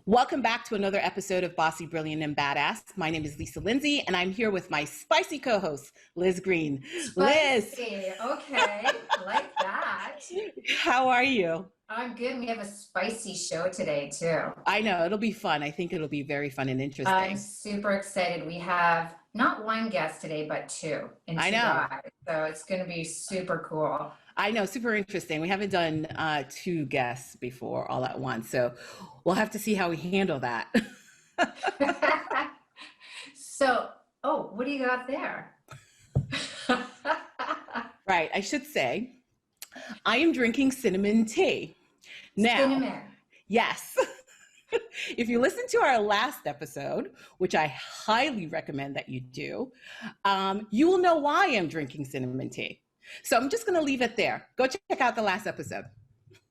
Welcome back to another episode of Bossy, Brilliant, and Badass. My name is Lisa Lindsay, and I'm here with my spicy co-host, Liz Green. Spicy. Liz. Okay, like that. How are you? I'm good. We have a spicy show today, too. I know. It'll be fun. I think it'll be very fun and interesting. I'm super excited. We have not one guest today, but two. I know. So it's going to be super cool. I know, super interesting. We haven't done two guests before all at once, so we'll have to see how we handle that. So, what do you got there? Right, I should say, I am drinking cinnamon tea. Now, cinnamon. Yes. If you listen to our last episode, which I highly recommend that you do, you will know why I'm drinking cinnamon tea. So I'm just going to leave it there. Go check out the last episode.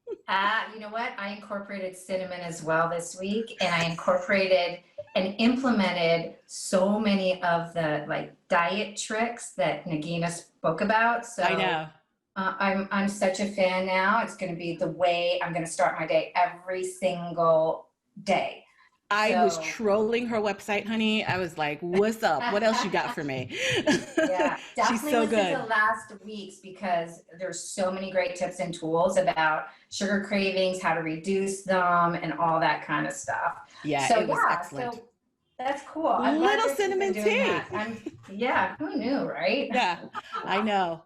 You know what? I incorporated cinnamon as well this week, and I incorporated and implemented so many of the diet tricks that Nagina spoke about. So I know. I'm such a fan now. It's going to be the way I'm going to start my day every single day. I was trolling her website, honey. I was like, what's up? What else you got for me? Yeah, definitely. She's so good. The last weeks, because there's so many great tips and tools about sugar cravings, how to reduce them, and all that kind of stuff. Yeah, so, it was excellent. So that's cool. Little cinnamon tea. Yeah, who knew, right? Yeah, I know.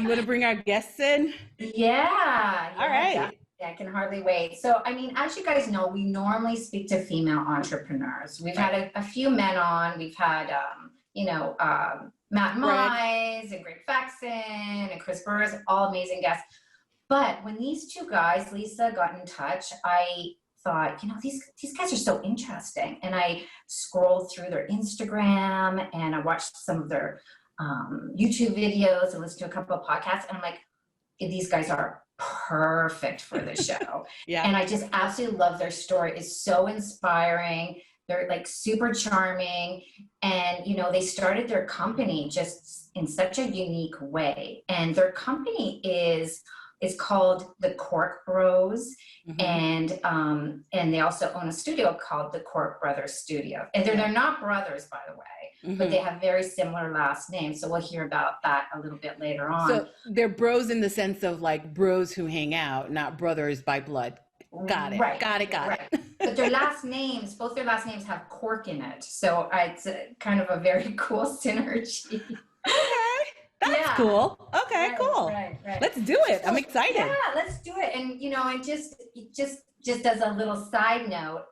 You want to bring our guests in? Yeah. All right. Yeah. I can hardly wait. So, I mean, as you guys know, we normally speak to female entrepreneurs. We've had a few men on. We've had, Matt Mize and Greg Faxon and Chris Burrs, all amazing guests. But when these two guys, Lisa, got in touch, I thought, these guys are so interesting. And I scrolled through their Instagram and I watched some of their YouTube videos and listened to a couple of podcasts. And I'm like, these guys are perfect for the show. Yeah. And I just absolutely love their story. It's so inspiring. They're super charming. And, they started their company just in such a unique way. And their company is called the Cork Bros. Mm-hmm. And they also own a studio called the Cork Brothers Studio. And they're not brothers, by the way. Mm-hmm. But they have very similar last names. So we'll hear about that a little bit later on. So they're bros in the sense of bros who hang out, not brothers by blood. Got it. Right. Got it. But their last names, both their last names have cork in it. So it's kind of a very cool synergy. Okay. That's cool. Okay, cool. Right. Let's do it. I'm excited. Yeah, let's do it. And, and just as a little side note,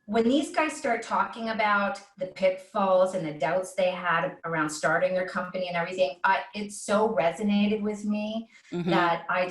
when these guys start talking about the pitfalls and the doubts they had around starting their company and everything, it so resonated with me that I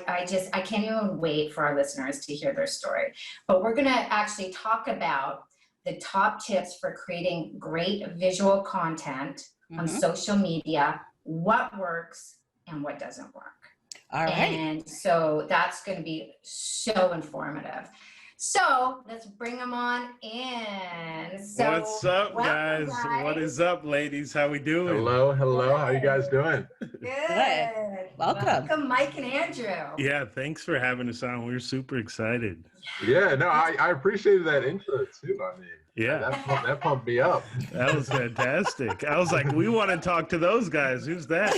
can't even wait for our listeners to hear their story. But we're going to actually talk about the top tips for creating great visual content on social media, what works and what doesn't work. All right. And so that's going to be so informative. So let's bring them on in. So, what's up, guys? What is up, ladies? How we doing? Hello. How you guys doing? Good. Welcome, Mike and Andrew. Yeah, thanks for having us on. We're super excited. Yeah, no, I appreciated that intro too. I mean, yeah, that pumped me up. That was fantastic. I was like, we want to talk to those guys. Who's that?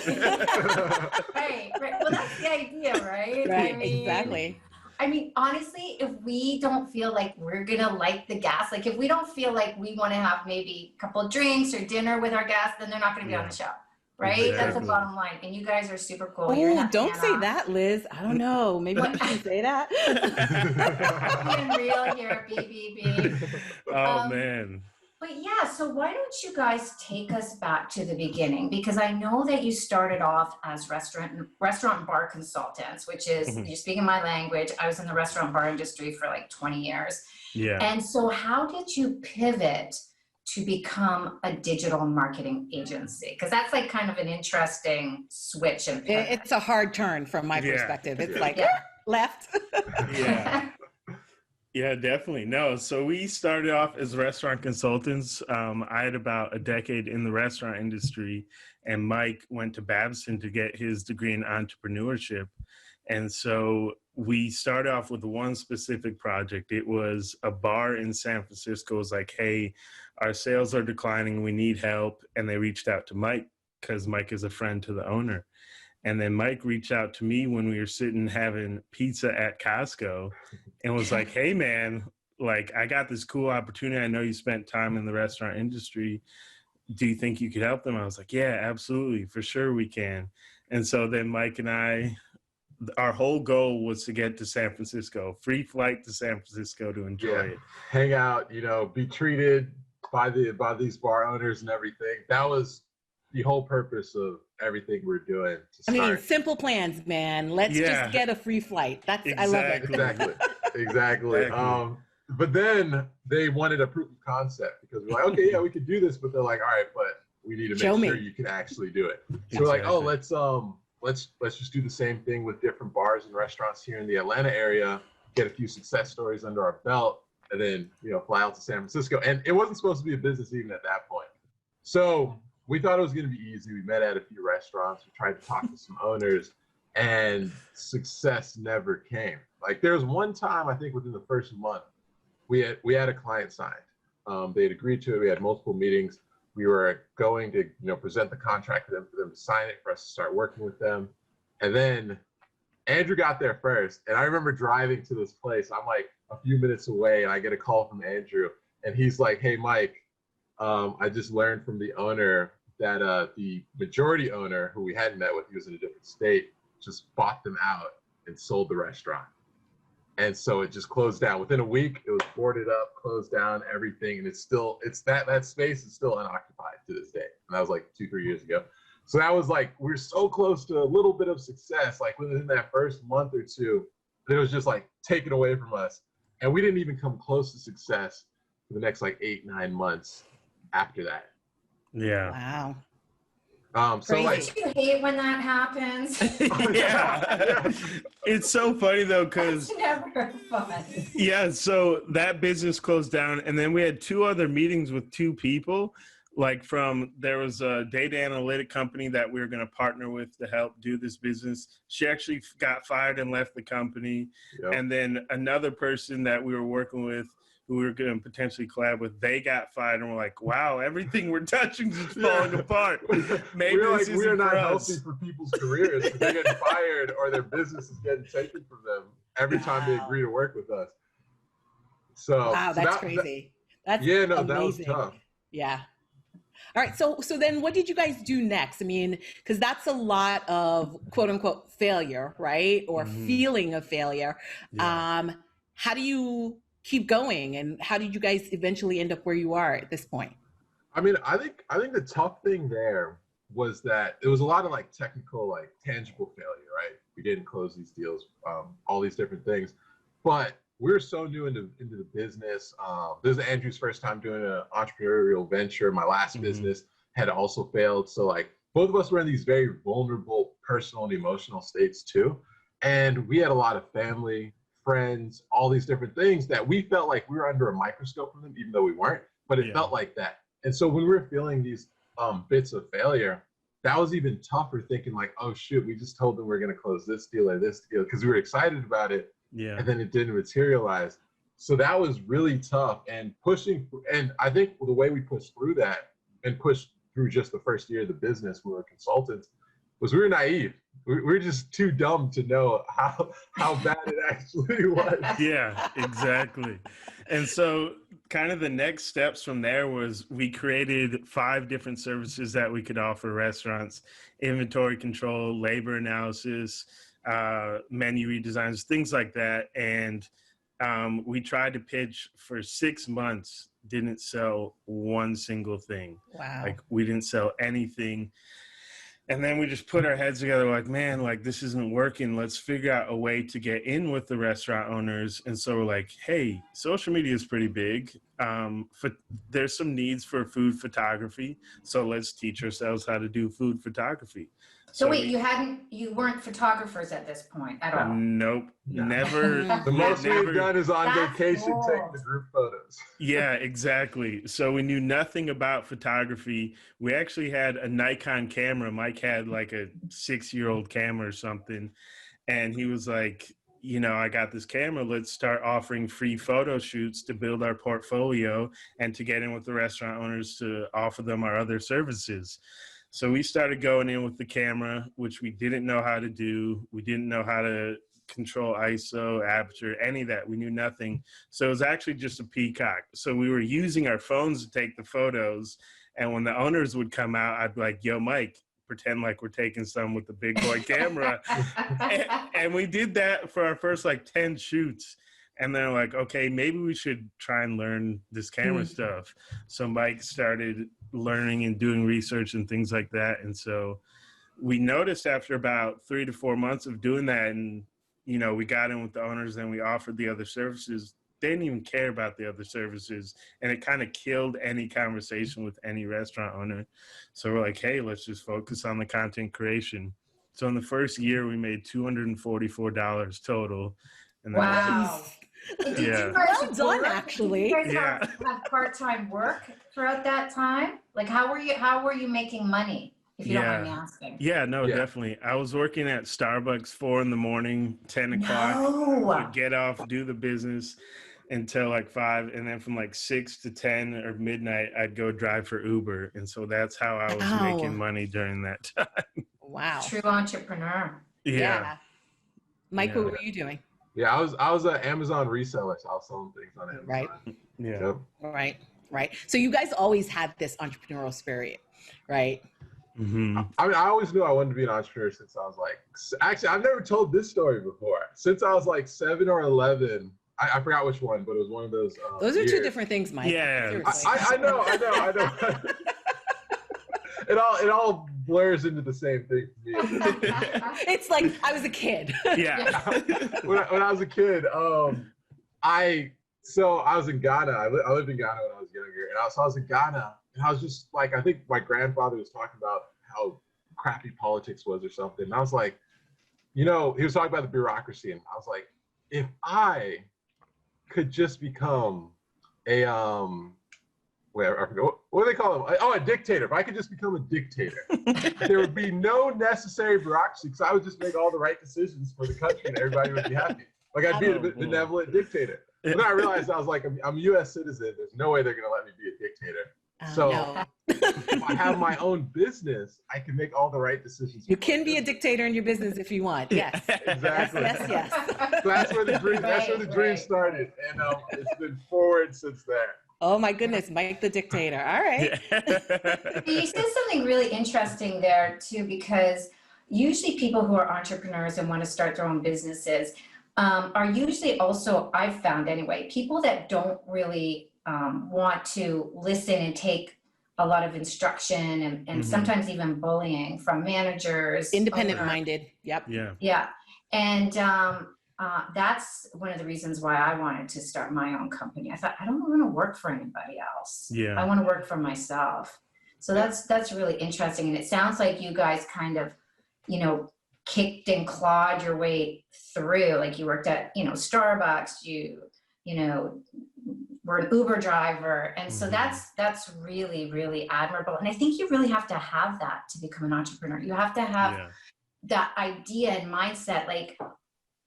Right. Well, that's the idea, right? Right, exactly. I mean, honestly, if we don't feel like we're going to light the gas, if we don't feel like we want to have maybe a couple of drinks or dinner with our guests, then they're not going to be on the show, right? Exactly. That's the bottom line. And you guys are super cool. Oh, don't say that, Liz. I don't know. Maybe you can say that. Being real here, BBB. Oh, man. But yeah, so why don't you guys take us back to the beginning? Because I know that you started off as restaurant and bar consultants, which is, you're speaking my language. I was in the restaurant bar industry for 20 years. Yeah. And so how did you pivot to become a digital marketing agency? Because that's kind of an interesting switch. And it's a hard turn from my perspective. It's left. Yeah. Yeah, definitely. No, so we started off as restaurant consultants. I had about a decade in the restaurant industry, and Mike went to Babson to get his degree in entrepreneurship. And so we started off with one specific project. It was a bar in San Francisco. It was like, hey, our sales are declining. We need help. And they reached out to Mike because Mike is a friend to the owner. And then Mike reached out to me when we were sitting having pizza at Costco and was like, hey, man, like, I got this cool opportunity. I know you spent time in the restaurant industry. Do you think you could help them? I was like, yeah, absolutely. For sure we can. And so then Mike and I, our whole goal was to get to San Francisco, free flight to San Francisco to enjoy it. Hang out, be treated by these bar owners and everything. That was the whole purpose of everything we're doing. I mean, simple plans, man. Let's just get a free flight. I love it. Exactly. But then they wanted a proof of concept because we're like, okay, yeah, we could do this, but they're like, all right, but we need to make sure you can actually do it. So we're like, oh, let's just do the same thing with different bars and restaurants here in the Atlanta area, get a few success stories under our belt, and then fly out to San Francisco. And it wasn't supposed to be a business even at that point. So we thought it was going to be easy. We met at a few restaurants. We tried to talk to some owners, and success never came. Like there was one time, I think within the first month, we had a client signed. They had agreed to it. We had multiple meetings. We were going to present the contract to them for them to sign it, for us to start working with them. And then Andrew got there first. And I remember driving to this place. I'm like a few minutes away, and I get a call from Andrew. And he's like, hey, Mike, I just learned from the owner that the majority owner, who we hadn't met with, he was in a different state, just bought them out and sold the restaurant. And so it just closed down. Within a week, it was boarded up, closed down, everything. And that space is still unoccupied to this day. And that was like 2-3 years ago. So that was like, we're so close to a little bit of success. Like within that first month or two, it was just like taken away from us. And we didn't even come close to success for the next like 8-9 months after that. Yeah. Wow. So don't you hate when that happens? Yeah. It's so funny though, because it's never fun. Yeah, so that business closed down, and then we had 2 other meetings with 2 people. Like there was a data analytic company that we were going to partner with to help do this business. She actually got fired and left the company. Yep. And then another person that we were working with, who we were going to potentially collab with, they got fired, and we're like, wow, everything we're touching is falling apart. Maybe we're not healthy for people's careers. They're getting fired or their business is getting taken from them every time they agree to work with us. So wow, that's crazy. That's amazing. That was tough. Yeah. All right. So then what did you guys do next? I mean, because that's a lot of quote unquote failure, right? Or feeling of failure. Yeah. How do you keep going, and how did you guys eventually end up where you are at this point? I mean, I think the tough thing there was that it was a lot of like technical, like tangible failure, right? We didn't close these deals, all these different things, but we're so new into the business. This is Andrew's first time doing an entrepreneurial venture. My last business had also failed. So like both of us were in these very vulnerable personal and emotional states too. And we had a lot of family, friends, all these different things that we felt like we were under a microscope from them, even though we weren't, but it felt like that. And so when we were feeling these bits of failure, that was even tougher, thinking like, oh shoot, we just told them we're going to close this deal or this deal, because we were excited about it. Yeah. And then it didn't materialize. So that was really tough, and I think the way we pushed through that and pushed through just the first year of the business, we were consultants, was we were naive. We were just too dumb to know how bad it actually was. Yeah, exactly. And so kind of the next steps from there was we created 5 different services that we could offer restaurants: inventory control, labor analysis, menu redesigns, things like that. And we tried to pitch for 6 months, didn't sell one single thing. Wow. Like we didn't sell anything. And then we just put our heads together like, man, like this isn't working. Let's figure out a way to get in with the restaurant owners. And so we're like, hey, social media is pretty big. There's some needs for food photography. So let's teach ourselves how to do food photography. So wait, you weren't photographers at this point at all? Nope, never. The most we've done is on vacation taking the group photos. Yeah, exactly. So we knew nothing about photography. We actually had a Nikon camera. Mike had like a 6-year-old camera or something. And he was like, you know, I got this camera, let's start offering free photo shoots to build our portfolio and to get in with the restaurant owners to offer them our other services. So we started going in with the camera, which we didn't know how to do. We didn't know how to control ISO, aperture, any of that. We knew nothing. So it was actually just a peacock. So we were using our phones to take the photos. And when the owners would come out, I'd be like, yo, Mike, pretend like we're taking some with the big boy camera. and we did that for our first like 10 shoots. And they're like, okay, maybe we should try and learn this camera stuff. So Mike started learning and doing research and things like that. And so we noticed after about 3 to 4 months of doing that, and, you know, we got in with the owners and we offered the other services. They didn't even care about the other services, and it kind of killed any conversation with any restaurant owner. So we're like, hey, let's just focus on the content creation. So in the first year, we made $244 total. And wow. Yeah. You well done, actually. Did you guys have part-time work throughout that time? Like, how were you making money? If you don't mind me asking. Yeah, no, definitely. I was working at Starbucks 4 a.m, 10 o'clock. Would get off, do the business until like 5, and then from like 6 to 10 or midnight, I'd go drive for Uber, and so that's how I was making money during that time. Wow, true entrepreneur. Yeah. Mike, what were you doing? Yeah, I was an Amazon reseller, so I was selling things on Amazon. Right. Yeah. Yep. Right. So you guys always had this entrepreneurial spirit, right? Mm-hmm. I mean, I always knew I wanted to be an entrepreneur since I was like, actually, I've never told this story before. Since I was like 7 or 11, I forgot which one, but it was one of those. Those are years. 2 different things, Mike. Yeah. I know. It all blurs into the same thing for me. It's like I was a kid. Yeah. When I was a kid, I was in Ghana. I lived in Ghana when I was younger, and I was in Ghana. And I was just like, I think my grandfather was talking about how crappy politics was or something. And I was like, you know, he was talking about the bureaucracy. And I was like, if I could just become a, whatever, I forget, what do they call him? Oh, a dictator. If I could just become a dictator, there would be no necessary bureaucracy because I would just make all the right decisions for the country and everybody would be happy. Like I'd be a benevolent dictator. But then I realized I was like, I'm a U.S. citizen. There's no way they're going to let me be a dictator. So if I have my own business, I can make all the right decisions. You can be a dictator in your business if you want. Yes. Exactly. Yes. So that's where the dream started, and it's been forward since there. Oh my goodness, Mike the dictator. All right. You said something really interesting there too, because usually people who are entrepreneurs and want to start their own businesses are usually also, I've found anyway, people that don't really want to listen and take a lot of instruction and sometimes even bullying from managers. Independent minded. Yep. Yeah. And that's one of the reasons why I wanted to start my own company. I thought, I don't want to work for anybody else. Yeah. I want to work for myself. So that's really interesting. And it sounds like you guys kind of, you know, kicked and clawed your way through. Like you worked at, you know, Starbucks, you know, were an Uber driver. And so that's really, really admirable. And I think you really have to have that to become an entrepreneur. You have to have that idea and mindset, like,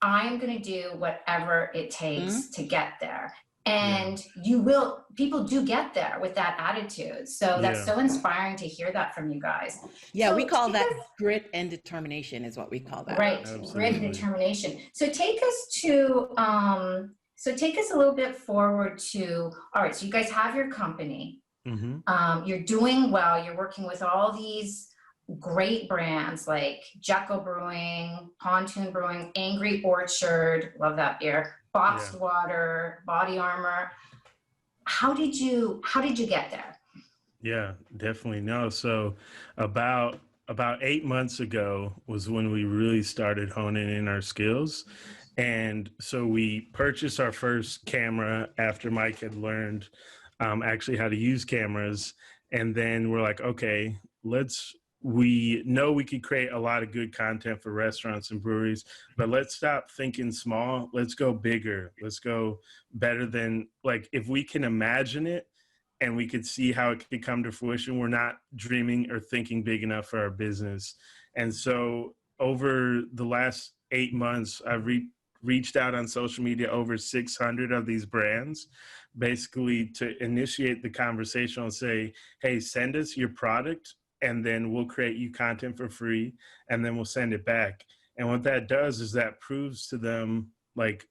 I'm going to do whatever it takes to get there. And people do get there with that attitude. So that's so inspiring to hear that from you guys. Yeah, so we call that grit and determination is what we call that. Right, grit and determination. So take us a little bit forward to, all right, so you guys have your company. You're doing well. You're working with all these great brands like Jekyll Brewing, Pontoon Brewing, Angry Orchard, love that beer, Boxed Water, Body Armor. How did you get there? Yeah, definitely. No. So about 8 months ago was when we really started honing in our skills. And so we purchased our first camera after Mike had learned actually how to use cameras. And then we're like, okay, we know we could create a lot of good content for restaurants and breweries, but let's stop thinking small. Let's go bigger. Let's go better than, like, if we can imagine it and we could see how it could come to fruition, we're not dreaming or thinking big enough for our business. And so over the last 8 months, I've reached out on social media over 600 of these brands, basically to initiate the conversation and say, hey, send us your product and then we'll create you content for free and then we'll send it back. And what that does is that proves to them, like,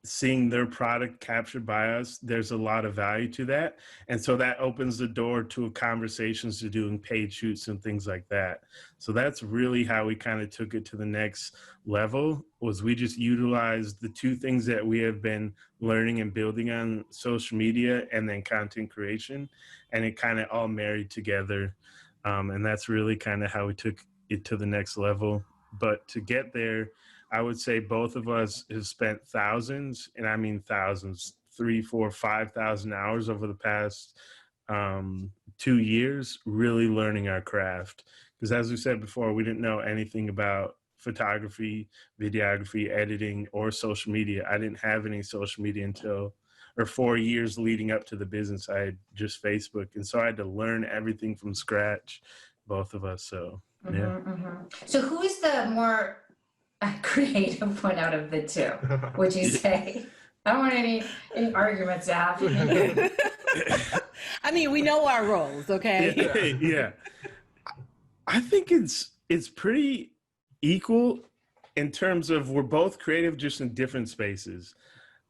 seeing their product captured by us, there's a lot of value to that. And so that opens the door to conversations to doing paid shoots and things like that. So that's really how we kind of took it to the next level, was we just utilized the two things that we have been learning and building on social media and then content creation, and it kind of all married together. And that's really kind of how we took it to the next level. But to get there, I would say both of us have spent thousands, and I mean thousands, 3, 4, 5,000 hours over the past 2 years, really learning our craft. Because as we said before, we didn't know anything about photography, videography, editing, or social media. I didn't have any social media until, or 4 years leading up to the business. I had just Facebook. And so I had to learn everything from scratch, both of us. So, yeah. So who is the more creative one out of the two, would you say? I don't want any arguments to happen. I mean, we know our roles, okay? Yeah. I think it's pretty equal in terms of we're both creative, just in different spaces.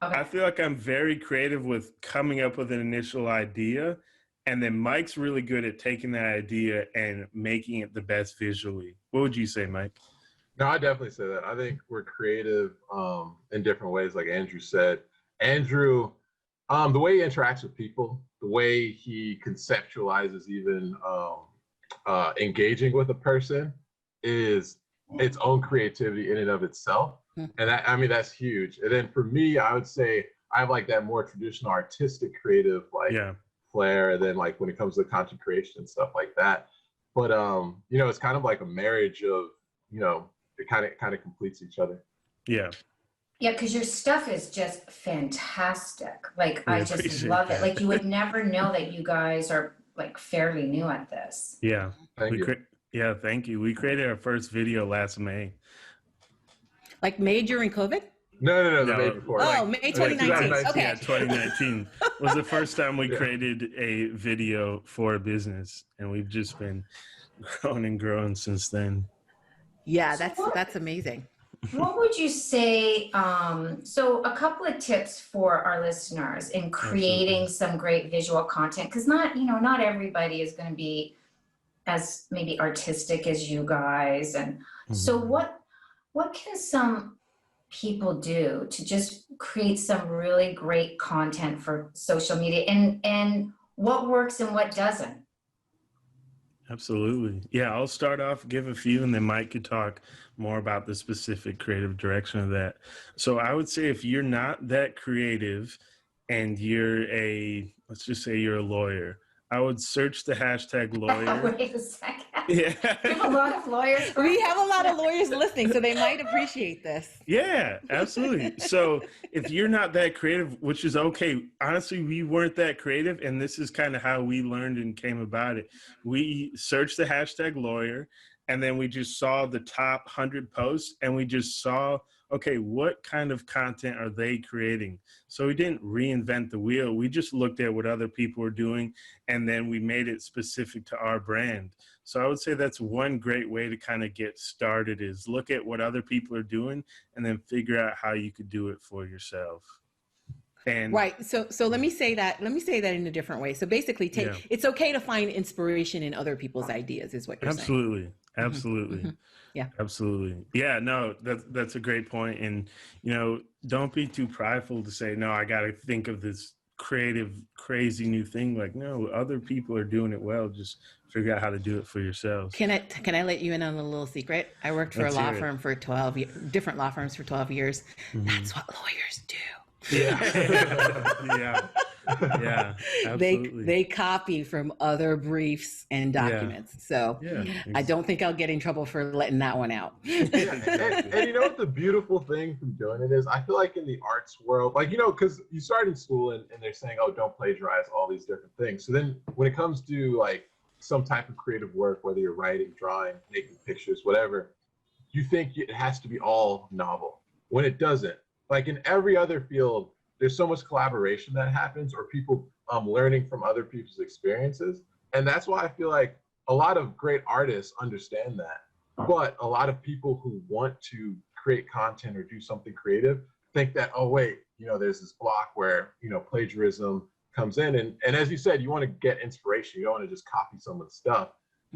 Okay. I feel like I'm very creative with coming up with an initial idea, and then Mike's really good at taking that idea and making it the best visually. What would you say, Mike? No, I definitely say that. I think we're creative in different ways, like Andrew said. Andrew, the way he interacts with people, the way he conceptualizes even engaging with a person is its own creativity in and of itself. And that, I mean, that's huge. And then for me, I would say I have like that more traditional artistic creative flair. And then like when it comes to content creation and stuff like that. But, you know, it's kind of like a marriage of, you know, it kind of completes each other. Yeah. Yeah, because your stuff is just fantastic. Like, I just love it. Like, you would never know that you guys are like fairly new at this. Yeah. Thank you. Yeah, thank you. We created our first video last May. Like May during COVID? No, the May before. Oh, May 2019. Okay. Yeah, 2019 was the first time we created a video for a business, and we've just been growing and growing since then. Yeah, that's amazing. What would you say, so a couple of tips for our listeners in creating some great visual content, because not everybody is going to be as maybe artistic as you guys. And so what can some people do to just create some really great content for social media, and what works and what doesn't? Absolutely. Yeah, I'll start off, give a few, and then Mike could talk more about the specific creative direction of that. So I would say if you're not that creative and let's just say you're a lawyer, I would search the hashtag lawyer. Wait a second. Yeah. We have a lot of lawyers. We have a lot of lawyers listening, so they might appreciate this. Yeah, absolutely. So if you're not that creative, which is okay, honestly, we weren't that creative, and this is kind of how we learned and came about it. We searched the hashtag lawyer, and then we just saw the top 100 posts, and we just saw, okay, what kind of content are they creating? So we didn't reinvent the wheel. We just looked at what other people were doing, and then we made it specific to our brand. So I would say that's one great way to kind of get started, is look at what other people are doing and then figure out how you could do it for yourself. And right. So let me say that in a different way. So basically it's okay to find inspiration in other people's ideas, is what you're saying. Absolutely. Mm-hmm. Yeah. Absolutely. Yeah, no, that's a great point. And, don't be too prideful to say, no, I got to think of this creative, crazy new thing. Like, no, other people are doing it well. Just figure out how to do it for yourself. Can I let you in on a little secret? I worked for a law firm for 12 years, different law firms for 12 years. Mm-hmm. That's what lawyers do. Yeah. Yeah, absolutely. They copy from other briefs and documents. So I don't think I'll get in trouble for letting that one out. And you know what the beautiful thing from doing it is? I feel like in the arts world, like, because you start in school and they're saying, oh, don't plagiarize, all these different things. So then when it comes to like some type of creative work, whether you're writing, drawing, making pictures, whatever, you think it has to be all novel. when it doesn't. Like in every other field, there's so much collaboration that happens, or people learning from other people's experiences. And that's why I feel like a lot of great artists understand that. But a lot of people who want to create content or do something creative think that, oh, wait, you know, there's this block where, you know, plagiarism comes in. And as you said, you want to get inspiration. You don't want to just copy someone's stuff.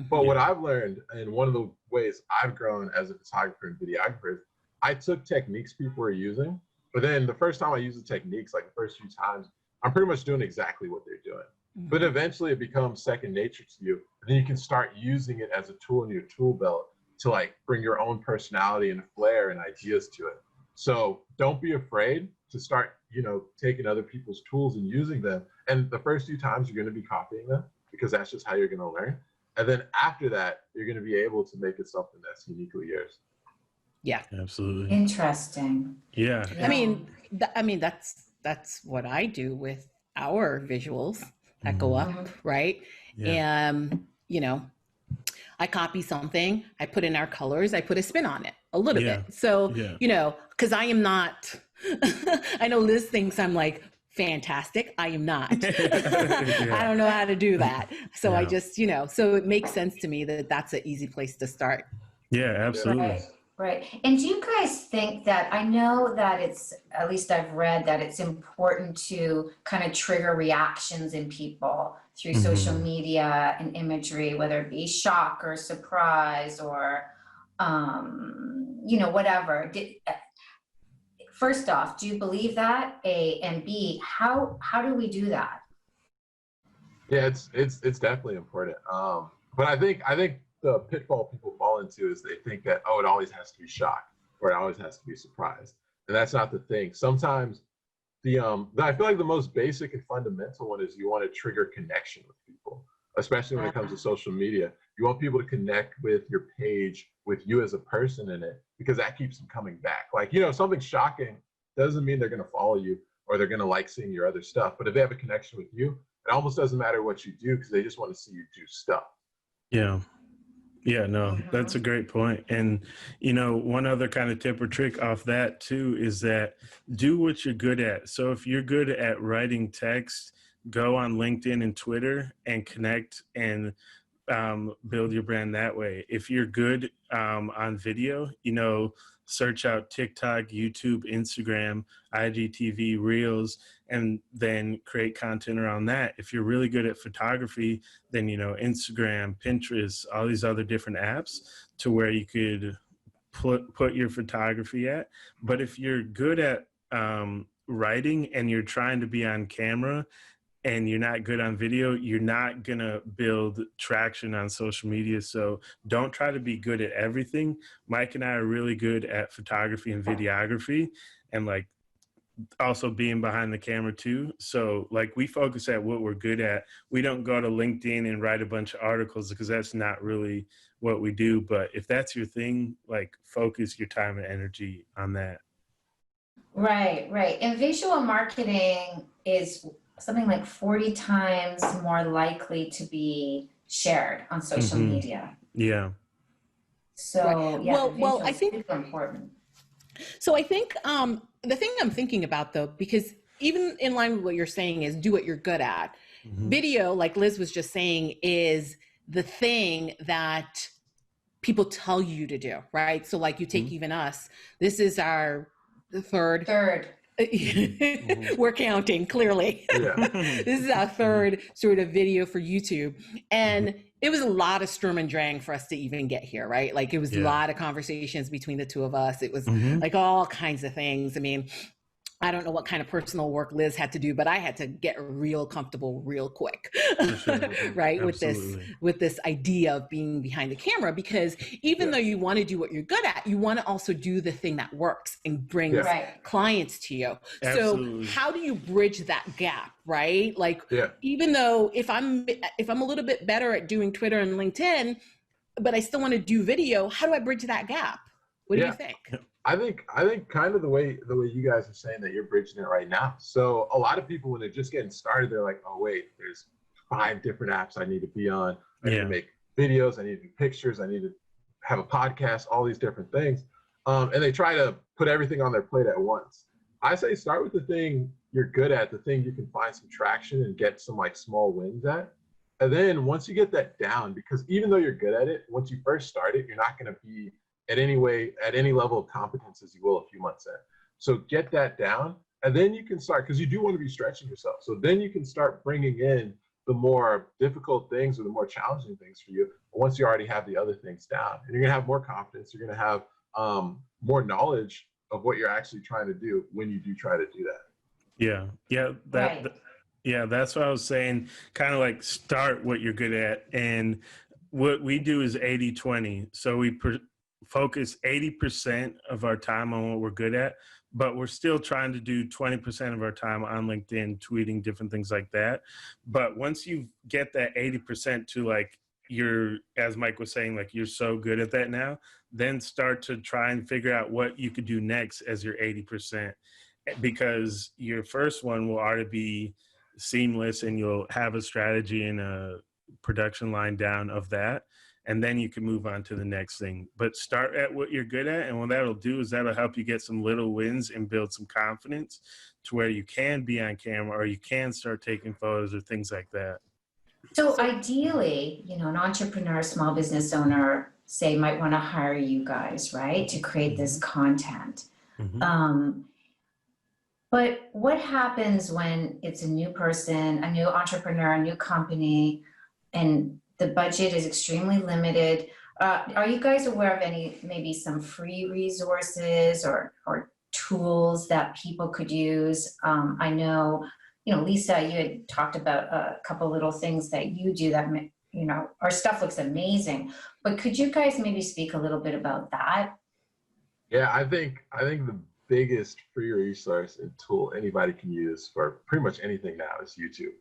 But what I've learned, and one of the ways I've grown as a photographer and videographer, I took techniques people were using, but then the first time I used the techniques, like the first few times, I'm pretty much doing exactly what they're doing. But eventually it becomes second nature to you. And then you can start using it as a tool in your tool belt to like bring your own personality and flair and ideas to it. So don't be afraid to start, you know, taking other people's tools and using them. And the first few times you're going to be copying them because that's just how you're going to learn. And then after that, you're going to be able to make it something that's uniquely yours. Yeah, absolutely. Interesting. Yeah. I mean, that's what I do with our visuals that go up, right? Yeah. And, you know, I copy something, I put in our colors, I put a spin on it a little bit. So, you know, because I am not, I know Liz thinks I'm like fantastic. I am not. I don't know how to do that. So I just, you know, so it makes sense to me that that's an easy place to start. Yeah, absolutely. Right. And do you guys think that, I know that it's, at least I've read that it's important to kind of trigger reactions in people through social media and imagery, whether it be shock or surprise or, you know, whatever. First off, do you believe that? A, and B, how do we do that? Yeah, it's definitely important. But I think the pitfall people fall into is they think that, oh, it always has to be shock or it always has to be surprise. And that's not the thing. Sometimes I feel like the most basic and fundamental one is you want to trigger connection with people, especially when it comes to social media. You want people to connect with your page, with you as a person in it, because that keeps them coming back. Like, you know, something shocking doesn't mean they're going to follow you or they're going to like seeing your other stuff. But if they have a connection with you, it almost doesn't matter what you do because they just want to see you do stuff. Yeah. Yeah, no, that's a great point. And, you know, one other kind of tip or trick off that too is that do what you're good at. So if you're good at writing text, go on LinkedIn and Twitter and connect and build your brand that way. If you're good on video, you know, search out TikTok, YouTube, Instagram, IGTV, Reels, and then create content around that. If you're really good at photography, then, you know, Instagram, Pinterest, all these other different apps to where you could put your photography at. But if you're good at writing and you're trying to be on camera and you're not good on video, you're not gonna build traction on social media. So don't try to be good at everything. Mike and I are really good at photography and videography and like also being behind the camera too. So like we focus at what we're good at. We don't go to LinkedIn and write a bunch of articles because that's not really what we do. But if that's your thing, like focus your time and energy on that. Right, right. And visual marketing is something like 40 times more likely to be shared on social media. Yeah. So yeah, well, I think super important. So I think the thing I'm thinking about though, because even in line with what you're saying is do what you're good at. Video, like Liz was just saying, is the thing that people tell you to do, right? So like you take even us, this is our third. We're counting clearly. This is our third sort of video for YouTube. And it was a lot of Sturm and Drang for us to even get here, right? Like it was a lot of conversations between the two of us. It was like all kinds of things. I mean, I don't know what kind of personal work Liz had to do, but I had to get real comfortable real quick, right? Absolutely. With this idea of being behind the camera, because even though you want to do what you're good at, you want to also do the thing that works and brings clients to you. Absolutely. So how do you bridge that gap, right? Like, even though if I'm a little bit better at doing Twitter and LinkedIn, but I still want to do video, how do I bridge that gap? What do you think? I think kind of the way you guys are saying that you're bridging it right now. So a lot of people, when they're just getting started, they're like, oh wait, there's 5 different apps I need to be on. I need to make videos. I need to do pictures. I need to have a podcast, all these different things. and they try to put everything on their plate at once. I say start with the thing you're good at, the thing you can find some traction and get some like small wins at. And then once you get that down, because even though you're good at it, once you first start it, you're not going to be at any level of competence as you will a few months in. So get that down, and then you can start, because you do want to be stretching yourself. So then you can start bringing in the more difficult things or the more challenging things for you once you already have the other things down. And you're going to have more confidence. You're going to have more knowledge of what you're actually trying to do when you do try to do that. Yeah, that's what I was saying. Kind of like start what you're good at. And what we do is 80-20. So we focus 80% of our time on what we're good at, but we're still trying to do 20% of our time on LinkedIn, tweeting, different things like that. But once you get that 80% to like, you're, as Mike was saying, like you're so good at that now, then start to try and figure out what you could do next as your 80%, because your first one will already be seamless and you'll have a strategy and a production line down of that. And then you can move on to the next thing. But start at what you're good at. And what that'll do is that'll help you get some little wins and build some confidence to where you can be on camera or you can start taking photos or things like that. So ideally, you know, an entrepreneur, small business owner, say, might want to hire you guys, right, to create this content. Mm-hmm. But what happens when it's a new person, a new entrepreneur, a new company, and the budget is extremely limited? Are you guys aware of any, maybe some free resources or tools that people could use? I know, you know, Lisa, you had talked about a couple little things that you do that, you know, our stuff looks amazing, but could you guys maybe speak a little bit about that? Yeah, I think the biggest free resource and tool anybody can use for pretty much anything now is YouTube.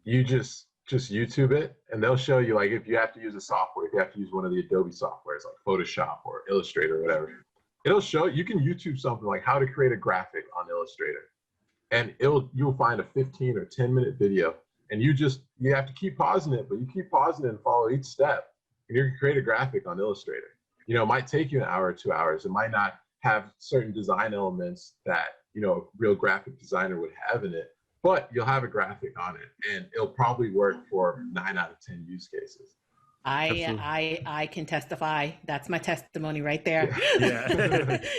You just YouTube it, and they'll show you, like, if you have to use a software, if you have to use one of the Adobe softwares like Photoshop or Illustrator or whatever, it'll show you can YouTube something like how to create a graphic on Illustrator, and you'll find a 15 or 10-minute video, and you have to keep pausing it, but you keep pausing it and follow each step, and you can create a graphic on Illustrator. You know, it might take you an hour or 2 hours. It might not have certain design elements that, you know, a real graphic designer would have in it, but you'll have a graphic on it, and it'll probably work for 9 out of 10 use cases. I can testify. That's my testimony right there. Yeah.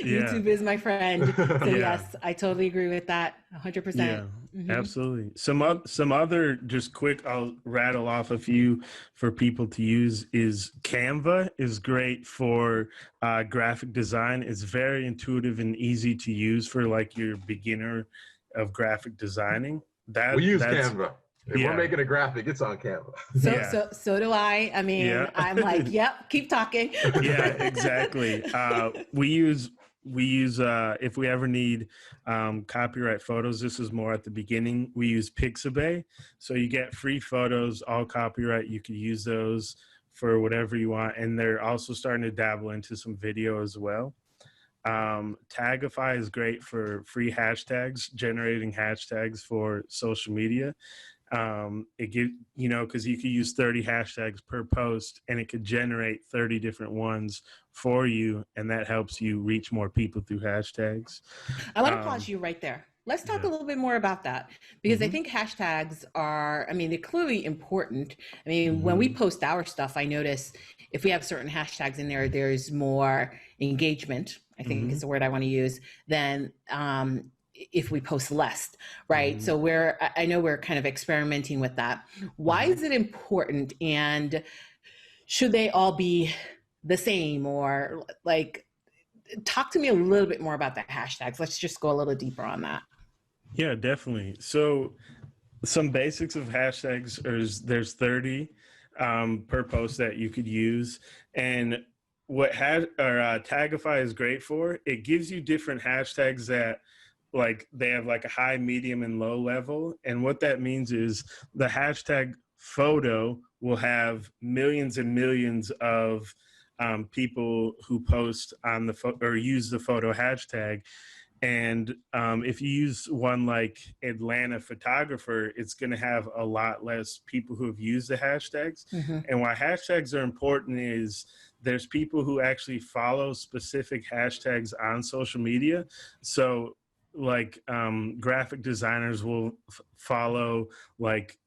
YouTube is my friend. So yes, I totally agree with that. 100%. Yeah, absolutely. Some other just quick, I'll rattle off a few for people to use. Is Canva is great for graphic design. It's very intuitive and easy to use for like your beginner of graphic designing. We use Canva. If we're making a graphic, it's on Canva. So do I. I mean, I'm like, yep, keep talking. Yeah, exactly. We use if we ever need copyright photos, this is more at the beginning, we use Pixabay. So you get free photos, all copyright. You can use those for whatever you want. And they're also starting to dabble into some video as well. Tagify is great for free hashtags, generating hashtags for social media. It gives, you know, because you could use 30 hashtags per post and it could generate 30 different ones for you, and that helps you reach more people through hashtags. I want to pause you right there. Let's talk a little bit more about that, because I think hashtags are, I mean, they're clearly important. I mean, when we post our stuff, I notice if we have certain hashtags in there, there's more engagement, I think is the word I want to use, than if we post less, right? So I know we're kind of experimenting with that. Why is it important, and should they all be the same, or like, talk to me a little bit more about the hashtags. Let's just go a little deeper on that. Yeah, definitely. So some basics of hashtags there's 30 per post that you could use. And what Tagify is great for, it gives you different hashtags that, like, they have like a high, medium, and low level. And what that means is the hashtag photo will have millions and millions of people who post on the or use the photo hashtag. And if you use one like Atlanta photographer, it's going to have a lot less people who have used the hashtags. And why hashtags are important is there's people who actually follow specific hashtags on social media. So like graphic designers will follow like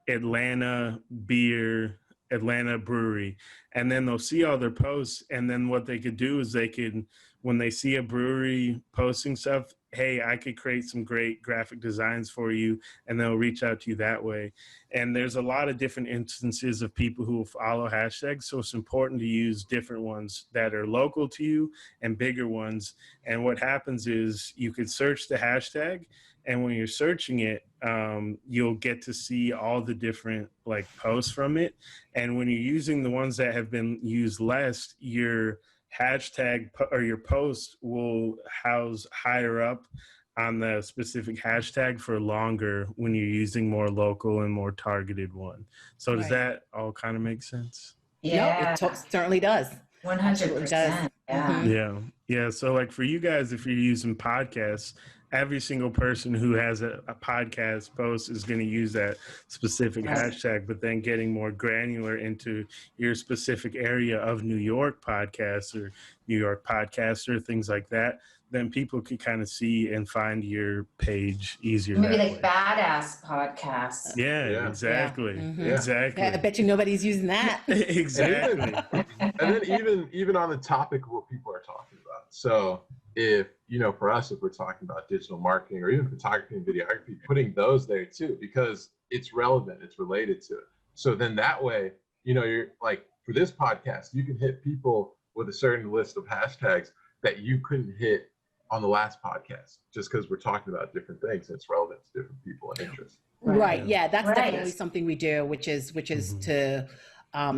Atlanta beer, Atlanta brewery, and then they'll see all their posts. And then what they could do is they could, when they see a brewery posting stuff, hey, I could create some great graphic designs for you, and they'll reach out to you that way. And there's a lot of different instances of people who follow hashtags, so it's important to use different ones that are local to you and bigger ones. And what happens is you could search the hashtag, and when you're searching it, you'll get to see all the different like posts from it. And when you're using the ones that have been used less, your hashtag or your post will house higher up on the specific hashtag for longer when you're using more local and more targeted one. So does that all kind of make sense? Yeah, no, it certainly does. 100%. Yeah. Yeah. So like for you guys, if you're using podcasts, every single person who has a podcast post is going to use that specific hashtag, but then getting more granular into your specific area of New York podcasts or New York podcaster, things like that, then people can kind of see and find your page easier. Maybe like badass podcasts. Yeah, exactly. Exactly. I bet you nobody's using that. Exactly. And then even on the topic of what people are talking about. So if, you know, for us, if we're talking about digital marketing or even photography and videography, putting those there too, because it's relevant, it's related to it. So then that way, you know, you're like, for this podcast, you can hit people with a certain list of hashtags that you couldn't hit on the last podcast, just because we're talking about different things and it's relevant to different people and interests. Right. Yeah, that's definitely something we do, which is to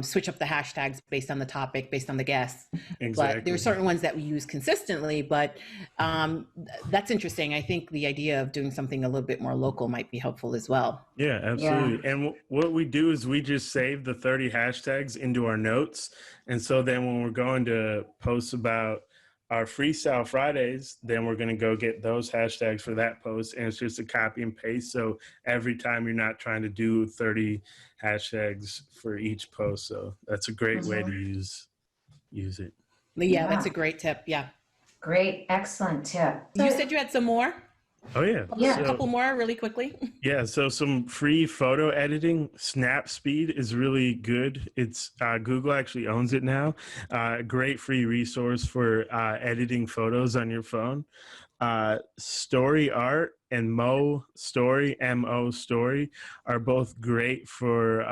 switch up the hashtags based on the topic, based on the guests. Exactly. But there are certain ones that we use consistently, but that's interesting. I think the idea of doing something a little bit more local might be helpful as well. Yeah, absolutely. And what we do is we just save the 30 hashtags into our notes. And so then when we're going to post about our Freestyle Fridays, then we're going to go get those hashtags for that post, and it's just a copy and paste. So every time you're not trying to do 30 hashtags for each post. So that's a great way to use it. Yeah, that's a great tip. Yeah. Great. Excellent tip. You said you had some more? Oh, yeah. Yeah, a couple more really quickly. Yeah, so some free photo editing. Snapseed is really good. It's Google actually owns it now. Great free resource for editing photos on your phone. Storyart and Mo Story, M-O Story, are both great for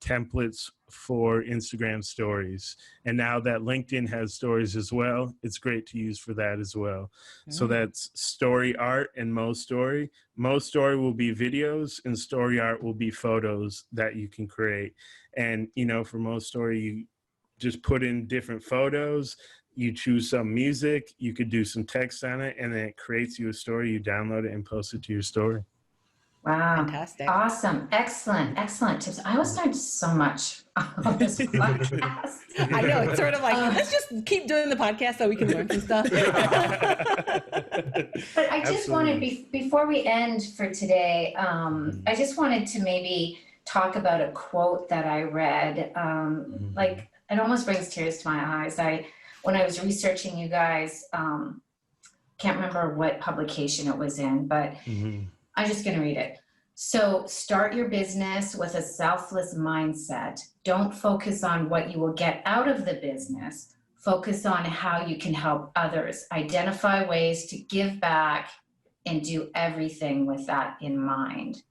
templates for Instagram stories. And now that LinkedIn has stories as well, it's great to use for that as well. So that's Storyart and Mo Story. Mo Story will be videos and Storyart will be photos that you can create. And, you know, for Mo Story, you just put in different photos, you choose some music, you could do some text on it, and then it creates you a story. You download it and post it to your story. Wow. Fantastic. Awesome. Excellent. Excellent tips. I always learned so much on this podcast. I know. It's sort of like, let's just keep doing the podcast so we can learn some stuff. But I just wanted, before we end for today, I just wanted to maybe talk about a quote that I read. Like, it almost brings tears to my eyes. When I was researching you guys, can't remember what publication it was in, but I'm just going to read it. So start your business with a selfless mindset. Don't focus on what you will get out of the business. Focus on how you can help others. Identify ways to give back and do everything with that in mind.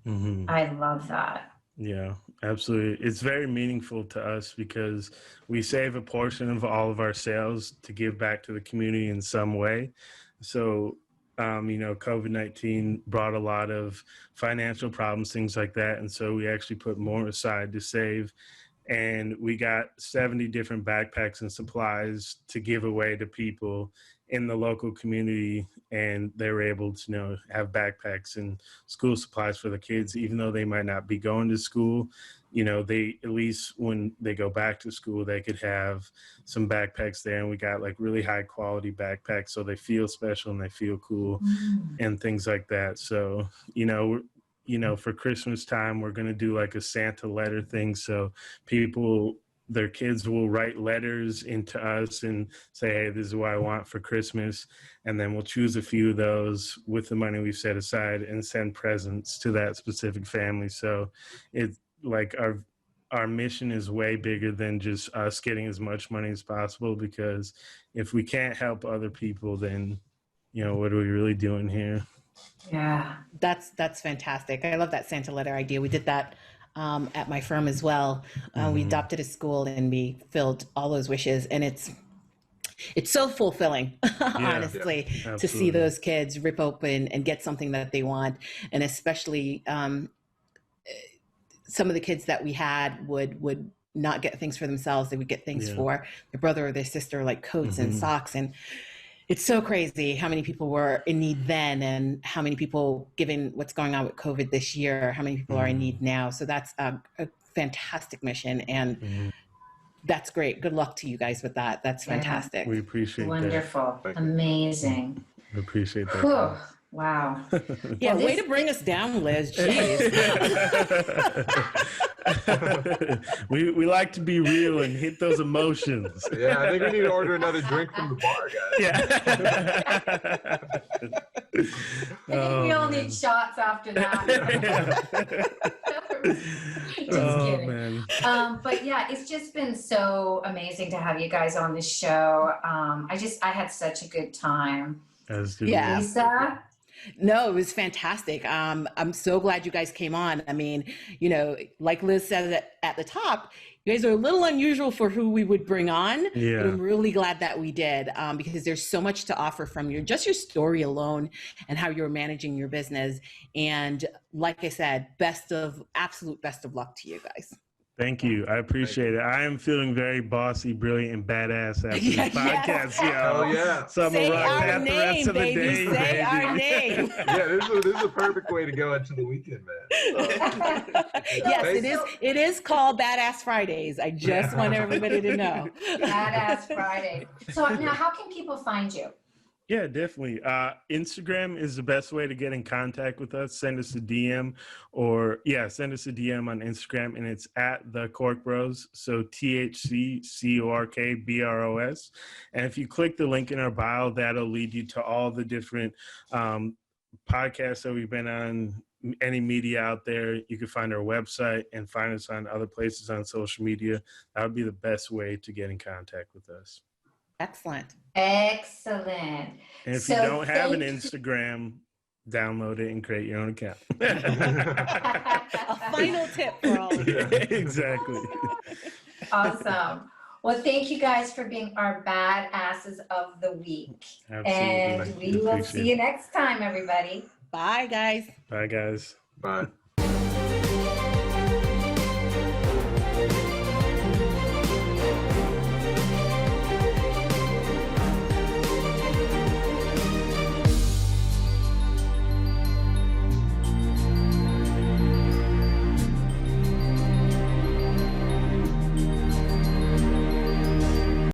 I love that. Yeah, absolutely. It's very meaningful to us because we save a portion of all of our sales to give back to the community in some way. So, you know, COVID-19 brought a lot of financial problems, things like that. And so we actually put more aside to save. And we got 70 different backpacks and supplies to give away to people in the local community, and they were able to, you know, have backpacks and school supplies for the kids, even though they might not be going to school. You know, they, at least when they go back to school, they could have some backpacks there, and we got like really high quality backpacks, so they feel special and they feel cool and things like that. So, you know, for Christmas time, we're going to do like a Santa letter thing. So people, their kids will write letters into us and say, hey, this is what I want for Christmas. And then we'll choose a few of those with the money we've set aside and send presents to that specific family. So it's like our mission is way bigger than just us getting as much money as possible, because if we can't help other people, then, you know, what are we really doing here? Yeah, that's fantastic. I love that Santa letter idea. We did that at my firm as well. We adopted a school and we filled all those wishes, and it's so fulfilling, honestly, to see those kids rip open and get something that they want. And especially some of the kids that we had would not get things for themselves. They would get things for their brother or their sister, like coats and socks. And it's so crazy how many people were in need then, and how many people, given what's going on with COVID this year, how many people are in need now. So that's a fantastic mission, and that's great. Good luck to you guys with that. That's fantastic. We appreciate Wonderful. that. Amazing. We appreciate that. Whew. Wow. Yeah, way to bring us down, Liz. Jeez. we like to be real and hit those emotions. Yeah, I think we need to order another drink from the bar, guys. I think we all need shots after that. Just kidding. Man. But yeah, it's just been so amazing to have you guys on the show. I had such a good time. Yeah. Lisa? No, it was fantastic. I'm so glad you guys came on. I mean, you know, like Liz said at the top, you guys are a little unusual for who we would bring on. Yeah. But I'm really glad that we did, because there's so much to offer from your story alone and how you're managing your business. And like I said, absolute best of luck to you guys. Thank you. I appreciate it. I am feeling very bossy, brilliant, and badass after this podcast. Oh, yeah. So I'm Say rock our that name, the rest of the baby. day. Say baby. our name. Yeah, this is a perfect way to go into the weekend, man. Yes, it is called Badass Fridays. I just want everybody to know. Badass Friday. So now how can people find you? Yeah, definitely. Instagram is the best way to get in contact with us. Send us a DM send us a DM on Instagram, and it's at The Cork Bros. So THCCORKBROS. And if you click the link in our bio, that'll lead you to all the different podcasts that we've been on, any media out there. You can find our website and find us on other places on social media. That would be the best way to get in contact with us. Excellent. Excellent. And if you don't have an Instagram, download it and create your own account. A final tip for all of you. Exactly. Awesome. Well, thank you guys for being our badasses of the week. Absolutely. And we will see you next time, everybody. Bye, guys. Bye, guys. Bye.